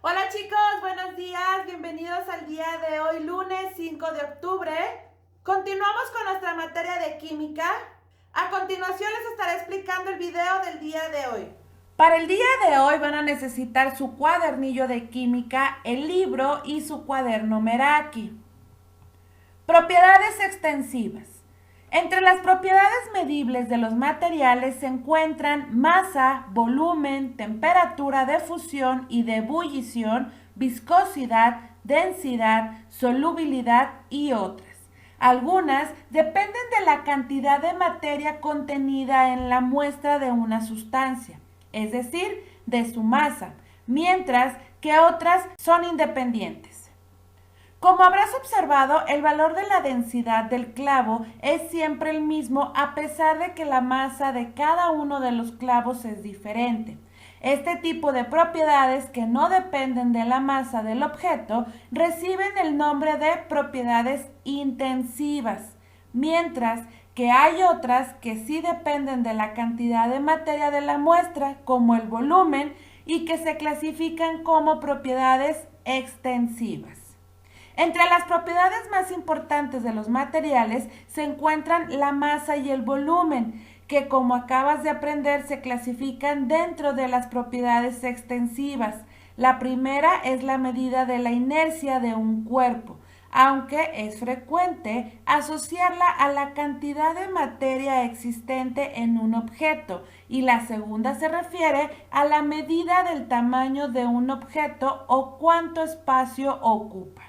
Hola chicos, buenos días, bienvenidos al día de hoy, lunes 5 de octubre. Continuamos con nuestra materia de química. A continuación les estaré explicando el video del día de hoy. Para el día de hoy van a necesitar su cuadernillo de química, el libro y su cuaderno Meraki. Propiedades extensivas. Entre las propiedades medibles de los materiales se encuentran masa, volumen, temperatura de fusión y de ebullición, viscosidad, densidad, solubilidad y otras. Algunas dependen de la cantidad de materia contenida en la muestra de una sustancia, es decir, de su masa, mientras que otras son independientes. Como habrás observado, el valor de la densidad del clavo es siempre el mismo a pesar de que la masa de cada uno de los clavos es diferente. Este tipo de propiedades que no dependen de la masa del objeto reciben el nombre de propiedades intensivas, mientras que hay otras que sí dependen de la cantidad de materia de la muestra, como el volumen, y que se clasifican como propiedades extensivas. Entre las propiedades más importantes de los materiales se encuentran la masa y el volumen, que como acabas de aprender se clasifican dentro de las propiedades extensivas. La primera es la medida de la inercia de un cuerpo, aunque es frecuente asociarla a la cantidad de materia existente en un objeto, y la segunda se refiere a la medida del tamaño de un objeto o cuánto espacio ocupa.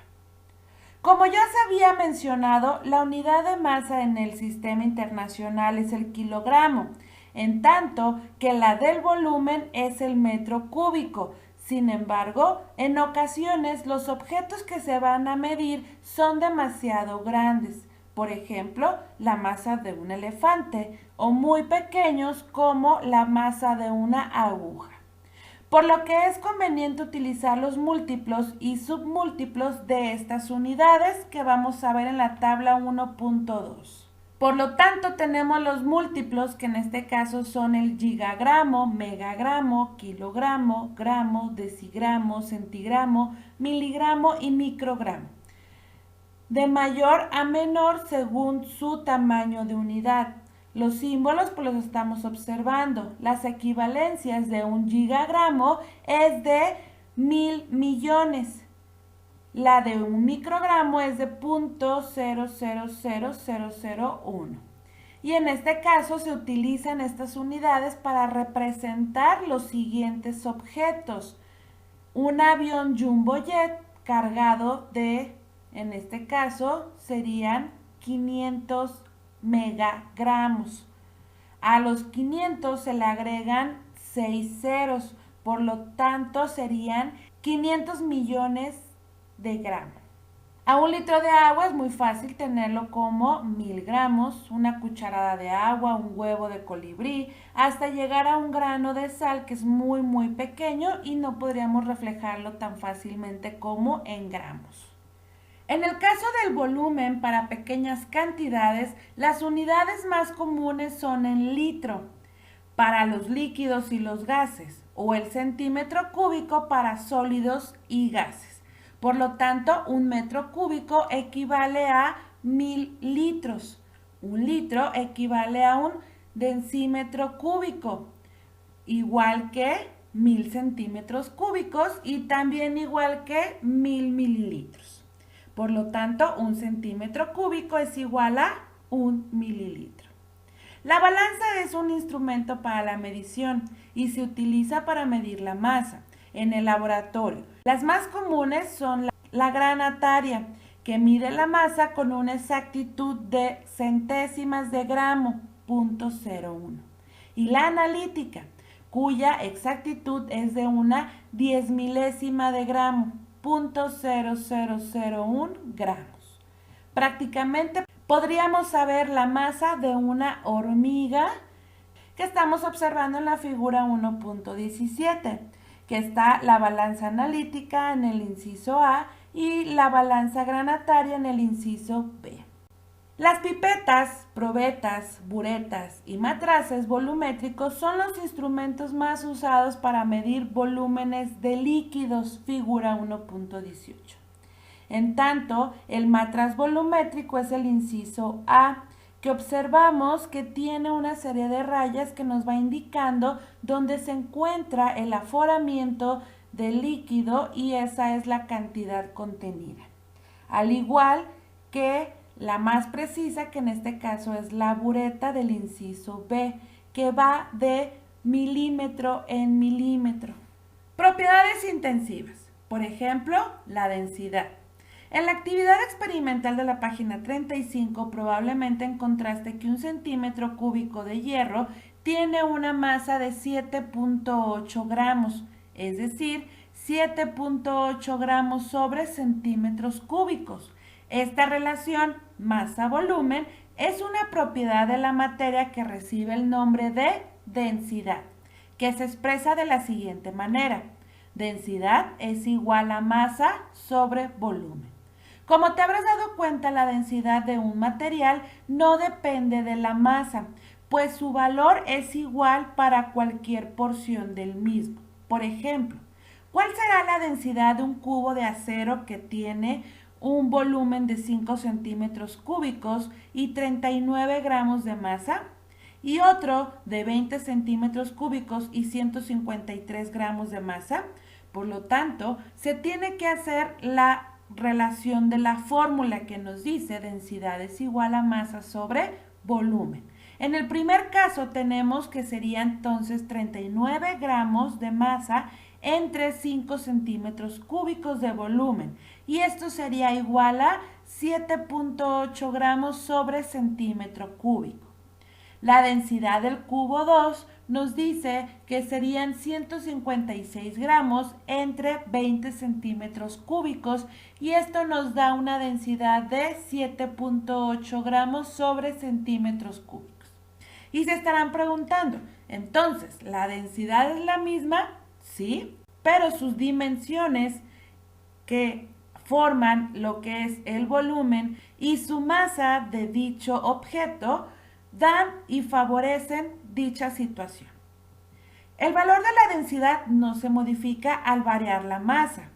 Como ya se había mencionado, la unidad de masa en el sistema internacional es el kilogramo, en tanto que la del volumen es el metro cúbico. Sin embargo, en ocasiones los objetos que se van a medir son demasiado grandes, por ejemplo, la masa de un elefante, o muy pequeños como la masa de una aguja. Por lo que es conveniente utilizar los múltiplos y submúltiplos de estas unidades que vamos a ver en la tabla 1.2. Por lo tanto, tenemos los múltiplos que en este caso son el gigagramo, megagramo, kilogramo, gramo, decigramo, centigramo, miligramo y microgramo. De mayor a menor según su tamaño de unidad. Los símbolos pues los estamos observando. Las equivalencias de un gigagramo es de 1000 millones. La de un microgramo es de 0.000001. Y en este caso se utilizan estas unidades para representar los siguientes objetos. Un avión jumbo jet cargado de, en este caso, serían 500 megagramos. A los 500 se le agregan 6 ceros, por lo tanto serían 500 millones de gramos. A un litro de agua es muy fácil tenerlo como 1000 gramos, una cucharada de agua, un huevo de colibrí, hasta llegar a un grano de sal que es muy pequeño y no podríamos reflejarlo tan fácilmente como en gramos. En el caso del volumen para pequeñas cantidades, las unidades más comunes son en litro para los líquidos y los gases, o el centímetro cúbico para sólidos y gases. Por lo tanto, un metro cúbico equivale a 1000 litros. Un litro equivale a un decímetro cúbico, igual que 1000 centímetros cúbicos y también igual que 1000 mililitros. Por lo tanto, un centímetro cúbico es igual a 1 mililitro. La balanza es un instrumento para la medición y se utiliza para medir la masa en el laboratorio. Las más comunes son la granataria, que mide la masa con una exactitud de centésimas de gramo, 0.01, y la analítica, cuya exactitud es de una 10 milésima de gramo, 0.0001 gramos. Prácticamente podríamos saber la masa de una hormiga que estamos observando en la figura 1.17, que está la balanza analítica en el inciso A y la balanza granataria en el inciso B. Las pipetas, probetas, buretas y matraces volumétricos son los instrumentos más usados para medir volúmenes de líquidos, figura 1.18. En tanto, el matraz volumétrico es el inciso A, que observamos que tiene una serie de rayas que nos va indicando dónde se encuentra el aforamiento del líquido y esa es la cantidad contenida. Al igual que la más precisa, que en este caso es la bureta del inciso B, que va de milímetro en milímetro. Propiedades intensivas. Por ejemplo, la densidad. En la actividad experimental de la página 35 probablemente encontraste que un centímetro cúbico de hierro tiene una masa de 7.8 gramos, es decir, 7.8 gramos sobre centímetros cúbicos. Esta relación masa-volumen es una propiedad de la materia que recibe el nombre de densidad, que se expresa de la siguiente manera. Densidad es igual a masa sobre volumen. Como te habrás dado cuenta, la densidad de un material no depende de la masa, pues su valor es igual para cualquier porción del mismo. Por ejemplo, ¿cuál será la densidad de un cubo de acero que tiene un volumen de 5 centímetros cúbicos y 39 gramos de masa? Y otro de 20 centímetros cúbicos y 153 gramos de masa. Por lo tanto, se tiene que hacer la relación de la fórmula que nos dice densidad es igual a masa sobre volumen. En el primer caso tenemos que sería entonces 39 gramos de masa entre 5 centímetros cúbicos de volumen y esto sería igual a 7.8 gramos sobre centímetro cúbico. La densidad del cubo 2 nos dice que serían 156 gramos entre 20 centímetros cúbicos y esto nos da una densidad de 7.8 gramos sobre centímetros cúbicos. Y se estarán preguntando, entonces, ¿la densidad es la misma? Sí, pero sus dimensiones que forman lo que es el volumen y su masa de dicho objeto dan y favorecen dicha situación. El valor de la densidad no se modifica al variar la masa,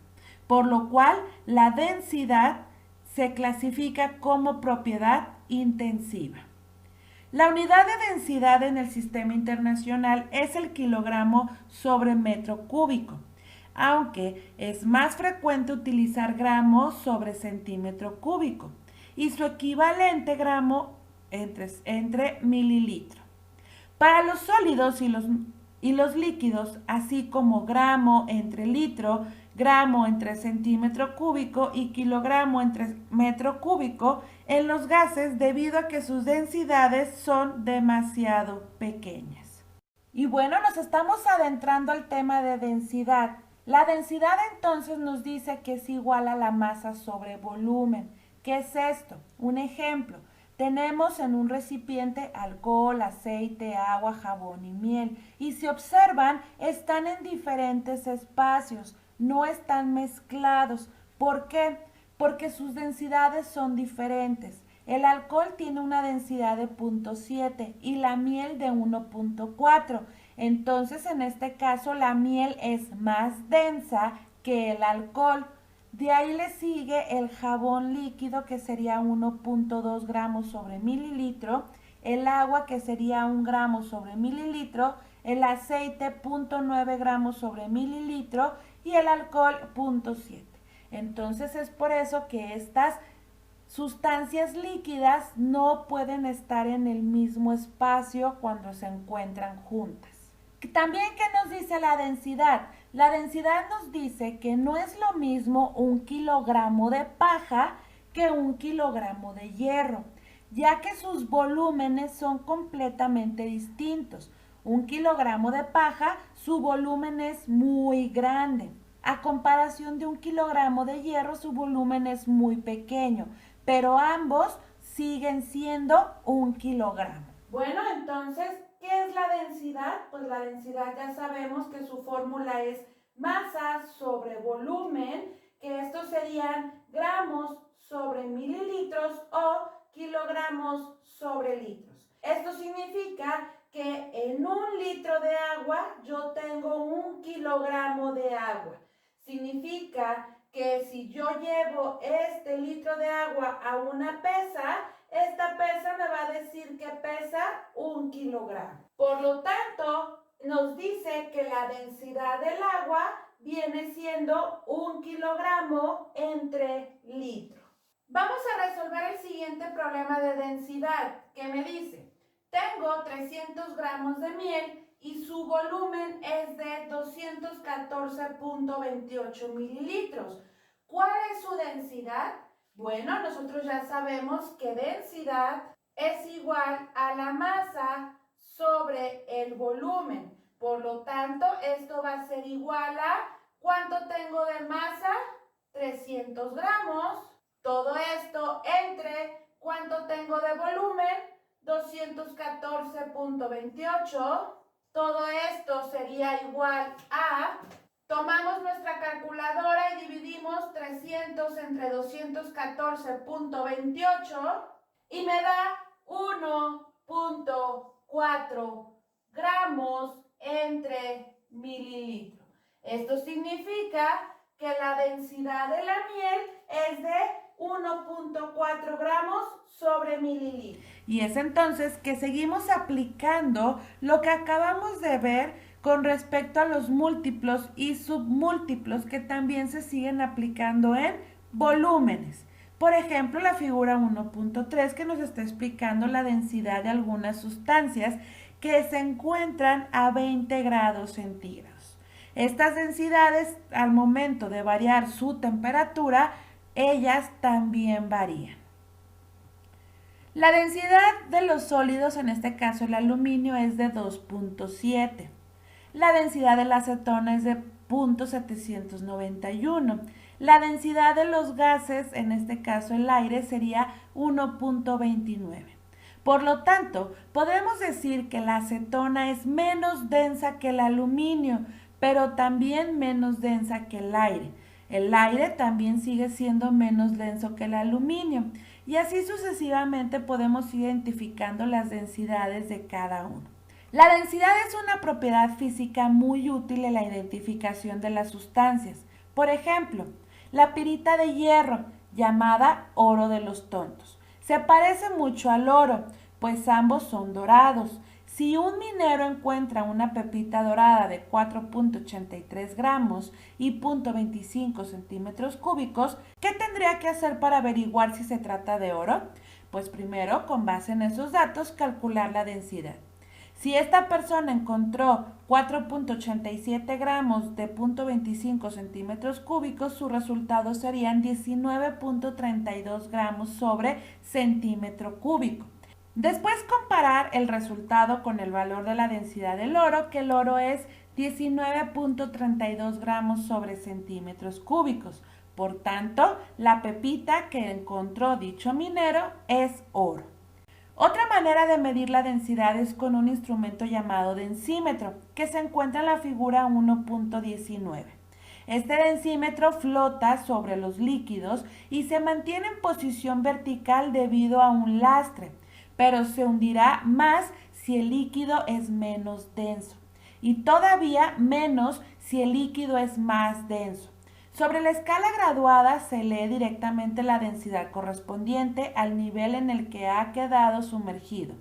por lo cual la densidad se clasifica como propiedad intensiva. La unidad de densidad en el sistema internacional es el kilogramo sobre metro cúbico, aunque es más frecuente utilizar gramos sobre centímetro cúbico y su equivalente gramo entre mililitro. Para los sólidos y los líquidos, así como gramo entre litro, gramo entre centímetro cúbico y kilogramo entre metro cúbico, en los gases debido a que sus densidades son demasiado pequeñas. Y bueno, nos estamos adentrando al tema de densidad. La densidad entonces nos dice que es igual a la masa sobre volumen. ¿Qué es esto? Un ejemplo. Tenemos en un recipiente alcohol, aceite, agua, jabón y miel. Y si observan, están en diferentes espacios, no están mezclados. ¿Por qué? Porque sus densidades son diferentes. El alcohol tiene una densidad de 0.7 y la miel de 1.4. Entonces, en este caso, la miel es más densa que el alcohol. De ahí le sigue el jabón líquido que sería 1.2 gramos sobre mililitro, el agua que sería 1 gramo sobre mililitro, el aceite 0.9 gramos sobre mililitro y el alcohol 0.7. Entonces es por eso que estas sustancias líquidas no pueden estar en el mismo espacio cuando se encuentran juntas. También, ¿qué nos dice la densidad? La densidad nos dice que no es lo mismo 1 kilogramo de paja que 1 kilogramo de hierro, ya que sus volúmenes son completamente distintos. 1 kilogramo de paja, su volumen es muy grande. A comparación de 1 kilogramo de hierro, su volumen es muy pequeño, pero ambos siguen siendo 1 kilogramo. Bueno, entonces, ¿qué es la densidad? Pues la densidad ya sabemos que su fórmula es masa sobre volumen, que estos serían gramos sobre mililitros o kilogramos sobre litros. Esto significa que en 1 litro de agua yo tengo 1 kilogramo de agua. Significa que si yo llevo este litro de agua a una pesa, esta pesa me va a decir que pesa 1 kilogramo. Por lo tanto, nos dice que la densidad del agua viene siendo 1 kilogramo entre litro. Vamos a resolver el siguiente problema de densidad, que me dice, tengo 300 gramos de miel y su volumen es de 214.28 mililitros. ¿Cuál es su densidad? Bueno, nosotros ya sabemos que densidad es igual a la masa sobre el volumen. Por lo tanto, esto va a ser igual a, ¿cuánto tengo de masa? 300 gramos. Todo esto entre, ¿cuánto tengo de volumen? 214.28. Todo esto sería igual a, tomamos nuestra calculadora y dividimos 300 entre 214.28 y me da 1.4 gramos entre mililitro. Esto significa que la densidad de la miel es de 1.4 gramos sobre mililitro. Y es entonces que seguimos aplicando lo que acabamos de ver con respecto a los múltiplos y submúltiplos que también se siguen aplicando en volúmenes. Por ejemplo, la figura 1.3 que nos está explicando la densidad de algunas sustancias que se encuentran a 20 grados centígrados. Estas densidades, al momento de variar su temperatura, ellas también varían. La densidad de los sólidos, en este caso el aluminio, es de 2.7. La densidad de la acetona es de 0.791. La densidad de los gases, en este caso el aire, sería 1.29. Por lo tanto, podemos decir que la acetona es menos densa que el aluminio, pero también menos densa que el aire. El aire también sigue siendo menos denso que el aluminio. Y así sucesivamente podemos ir identificando las densidades de cada uno. La densidad es una propiedad física muy útil en la identificación de las sustancias. Por ejemplo, la pirita de hierro, llamada oro de los tontos, se parece mucho al oro, pues ambos son dorados. Si un minero encuentra una pepita dorada de 4.83 gramos y 0.25 centímetros cúbicos, ¿qué tendría que hacer para averiguar si se trata de oro? Pues primero, con base en esos datos, calcular la densidad. Si esta persona encontró 4.87 gramos de 0.25 centímetros cúbicos, sus resultados serían 19.32 gramos sobre centímetro cúbico. Después comparar el resultado con el valor de la densidad del oro, que el oro es 19.32 gramos sobre centímetros cúbicos. Por tanto, la pepita que encontró dicho minero es oro. Otra manera de medir la densidad es con un instrumento llamado densímetro, que se encuentra en la figura 1.19. Este densímetro flota sobre los líquidos y se mantiene en posición vertical debido a un lastre, pero se hundirá más si el líquido es menos denso y todavía menos si el líquido es más denso. Sobre la escala graduada se lee directamente la densidad correspondiente al nivel en el que ha quedado sumergido.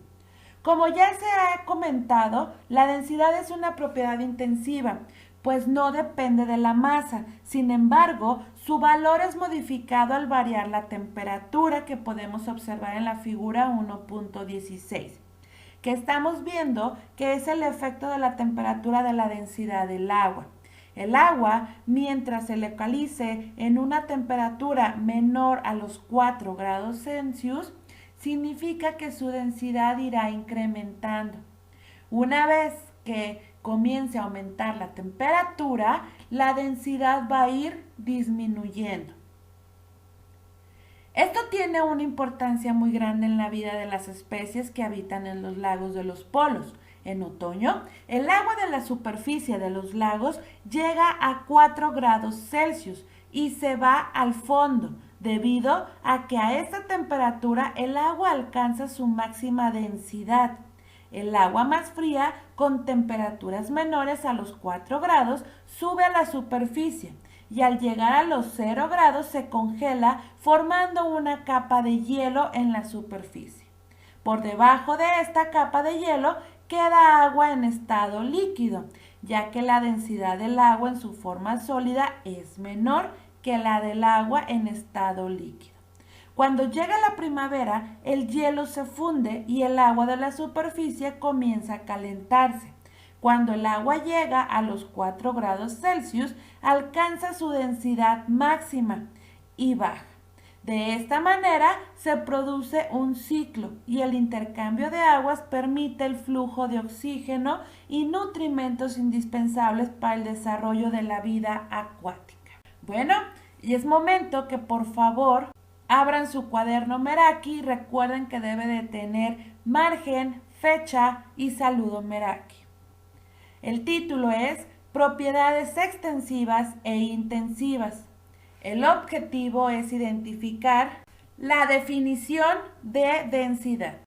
Como ya se ha comentado, la densidad es una propiedad intensiva, pues no depende de la masa. Sin embargo, su valor es modificado al variar la temperatura que podemos observar en la figura 1.16, que estamos viendo que es el efecto de la temperatura de la densidad del agua. El agua, mientras se localice en una temperatura menor a los 4 grados Celsius, significa que su densidad irá incrementando. Una vez que comience a aumentar la temperatura, la densidad va a ir disminuyendo. Esto tiene una importancia muy grande en la vida de las especies que habitan en los lagos de los polos. En otoño, el agua de la superficie de los lagos llega a 4 grados Celsius y se va al fondo, debido a que a esta temperatura el agua alcanza su máxima densidad. El agua más fría, con temperaturas menores a los 4 grados, sube a la superficie y al llegar a los 0 grados se congela formando una capa de hielo en la superficie. Por debajo de esta capa de hielo queda agua en estado líquido, ya que la densidad del agua en su forma sólida es menor que la del agua en estado líquido. Cuando llega la primavera, el hielo se funde y el agua de la superficie comienza a calentarse. Cuando el agua llega a los 4 grados Celsius, alcanza su densidad máxima y baja. De esta manera se produce un ciclo y el intercambio de aguas permite el flujo de oxígeno y nutrimentos indispensables para el desarrollo de la vida acuática. Bueno, y es momento que por favor abran su cuaderno Meraki y recuerden que debe de tener margen, fecha y saludo Meraki. El título es Propiedades extensivas e intensivas. El objetivo es identificar la definición de densidad.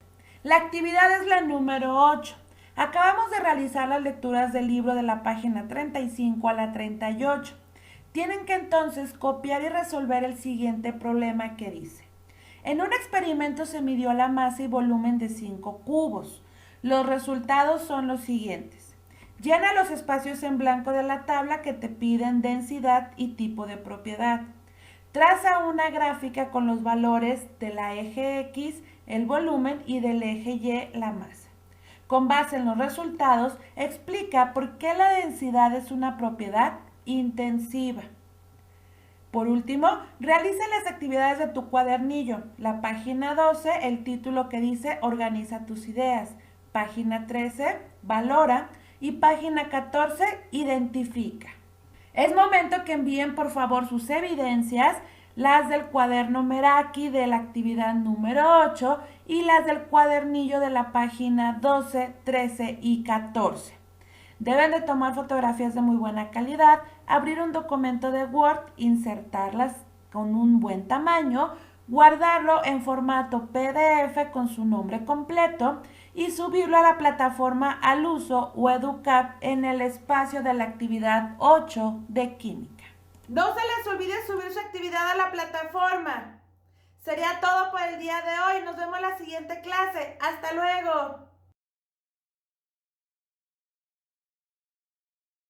La actividad es la número 8. Acabamos de realizar las lecturas del libro de la página 35 a la 38. Tienen que entonces copiar y resolver el siguiente problema que dice: en un experimento se midió la masa y volumen de 5 cubos. Los resultados son los siguientes. Llena los espacios en blanco de la tabla que te piden densidad y tipo de propiedad. Traza una gráfica con los valores de la eje X, el volumen, y del eje Y, la masa. Con base en los resultados, explica por qué la densidad es una propiedad intensiva. Por último, realiza las actividades de tu cuadernillo. La página 12, el título que dice Organiza tus ideas. Página 13, Valora. Y página 14, Identifica. Es momento que envíen por favor sus evidencias, las del cuaderno Meraki de la actividad número 8 y las del cuadernillo de la página 12, 13 y 14. Deben de tomar fotografías de muy buena calidad, abrir un documento de Word, insertarlas con un buen tamaño, guardarlo en formato PDF con su nombre completo y subirlo a la plataforma Aluso o EduCap en el espacio de la actividad 8 de Química. No se les olvide subir su actividad a la plataforma. Sería todo por el día de hoy. Nos vemos en la siguiente clase. ¡Hasta luego!